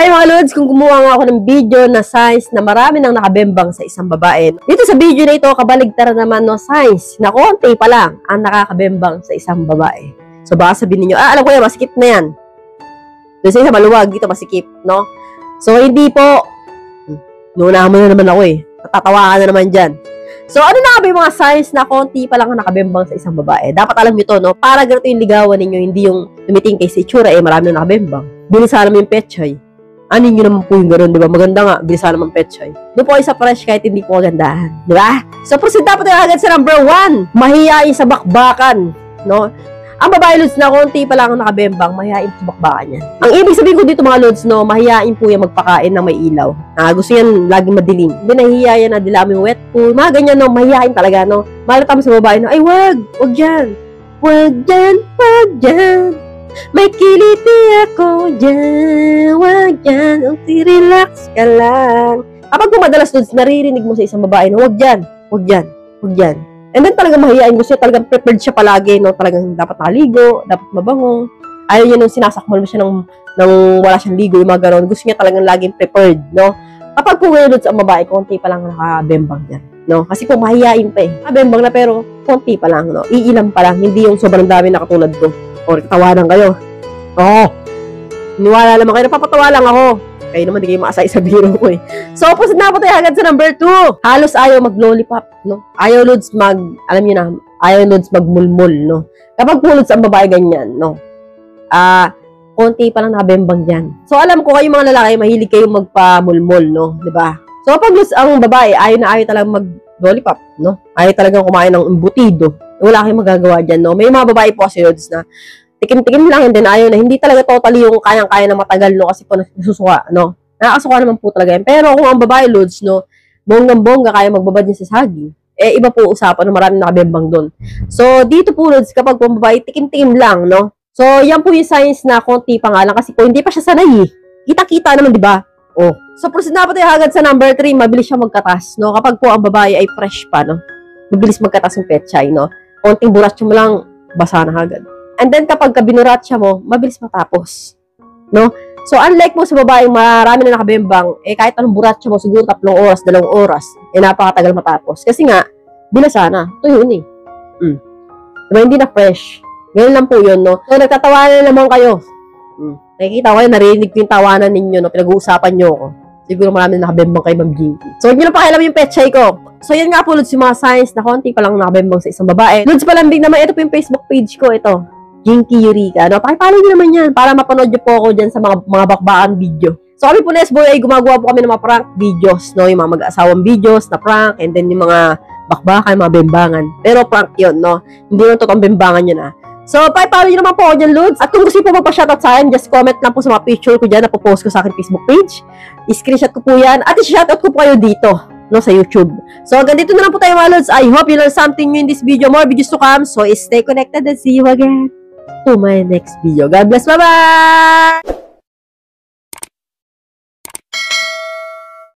Hi mga Lods, kung gumawa nga ako ng video na signs na marami nang nakabembang sa isang babae. Dito sa video na ito, kabaligtaran naman no, signs na konti pa lang ang nakakabembang sa isang babae. So baka sabihin niyo, alam ko yan, masikip na yan. Doon sa isa maluwag, dito masikip, no? So hindi po, nuunahan mo na naman ako eh. Natatawa ka na naman dyan. So ano na ba yung mga signs na konti pa lang nakabembang sa isang babae? Dapat alam nyo to, no? Para ganito yung ligawan ninyo, hindi yung tumiting kay sa itsura, marami na nakabembang. Bilisan naman yung petchay. Anin nyo naman po yung gano'n, di ba? Maganda nga, bilisan naman petchay. Doon po kayo sa fresh kahit hindi po kagandahan, di ba? So proceed dapat tayo agad sa number 1. Mahihain sa bakbakan, no? Ang babae, Lods, na konti pa lang ang nakabembang, mahihain sa bakbakan yan. Ang ibig sabihin ko dito mga Lods, no, mahihain po yan magpakain ng may ilaw. Gusto yan laging madilim. Hindi nahihiya yan na dilamin wet pool. Mga ganyan, no, mahihain talaga, no. Malata mo sa babae, no, ay wag dyan. Wag dyan. May kiliti ako dyan. Wag dyan, relax ka lang. Kapag madalas, Lods, naririnig mo sa isang babae, no, wag dyan. And then talagang mahihain, gusto niya talagang prepared siya palagi, no? Talagang dapat nakaligo, dapat mabango. Ayaw niya nung sinasakmal mo siya nang wala siyang ligo, yung mga gano'n. Gusto niya talagang laging prepared, no? Kapag po ngayon sa babae, konti pa lang nakabembang yan, no? Kasi po mahihain pa eh. Nakabembang na pero konti pa lang, no? Iilan pa lang, hindi yung sobrang dami na katulad ko. Or tawanan kayo. Niwala naman kayo, napapatawa lang ako. Kayo naman, di kayo maasay sa biro ko eh. So, pusin na po tayo agad sa number 2. Halos ayaw mag-lollipop, no? Ayaw, Lods, alam niyo na, ayaw, Lods, magmulmul, no? Kapag po, Lods, ang babae ganyan, no? Konti pa lang nakabembang dyan. So, alam ko kayo mga lalaki, mahilig kayong magpamulmul, no? Diba? So, kapag, Lods, ang babae, ayaw talagang mag-lollipop, no? Ayaw talagang kumain ng embutido. Wala kayong magagawa dyan, no? May mga babae po kasi, Lods, na tikim-tikim lang, and then ayaw na. Hindi talaga totally yung kayang-kaya na matagal, no? Kasi po nasusuka, no? Nakakasuka naman po talaga yan. Pero kung ang babae, Lods, no? Bonggang-bongga, kaya magbabad niya sa saging. Iba po usapan, no? Maraming nakabembang doon. So, dito po, Lods, kapag po ang babae, tikim-tikim lang, no? So, yan po yung signs na konti pa nga lang. Kasi po, hindi pa siya sanay, eh. Kita-kita naman, di ba? So, proceed na po tayo agad sa number 3. Mabilis siya magkatas, no? Kapag po ang babae ay fresh pa, no? Mabilis magkatas yung petchay, no? Konting buratso mo lang, basa na agad. And then, kapag binuratsa mo, mabilis matapos. No? So, unlike mo sa babaeng marami na nakabembang, kahit anong buratsa mo, siguro 3 oras, 2 oras, napakatagal matapos. Kasi nga, binasa na. Ito yun eh. Diba, hindi na fresh. Ganyan lang po yun, no? So, nagtatawanan naman kayo. Nakikita ko kayo, narinig ko yung tawanan ninyo, no? Pinag-uusapan nyo ako. Siguro marami na nakabembang kay Ma'am Jinky. So, huwag nyo na pakialam yung petchay ko. So, yan nga po, Lods, yung mga signs na konti pa lang nakabembang sa isang babae. Lods, palambing naman, ito po yung Facebook page ko, ito. Jinky Eureka, no? Pakipollow nyo naman yan para mapanood nyo po ako dyan sa mga bakbakan video. So, kami po na SBoy ay gumagawa po kami ng mga prank videos, no? Yung mga mag-asawang videos na prank, and then yung mga bakbakan, mga bembangan. Pero prank yun, no? Hindi yung totoong bembangan yun, ha? So, pakipollow nyo naman po ako dyan, Lods. At kung gusto nyo po magpa-shoutout sa akin, just comment lang po sa mga picture ko dyan na po-post ko sa akin Facebook page. I-screenshot ko po yan. At i-shoutout ko po kayo dito, no, sa YouTube. So, ganito na lang po tayo, mga Lods. I hope you learned something new in this video. More videos to come. So, stay connected and see you again to my next video. God bless. Bye-bye!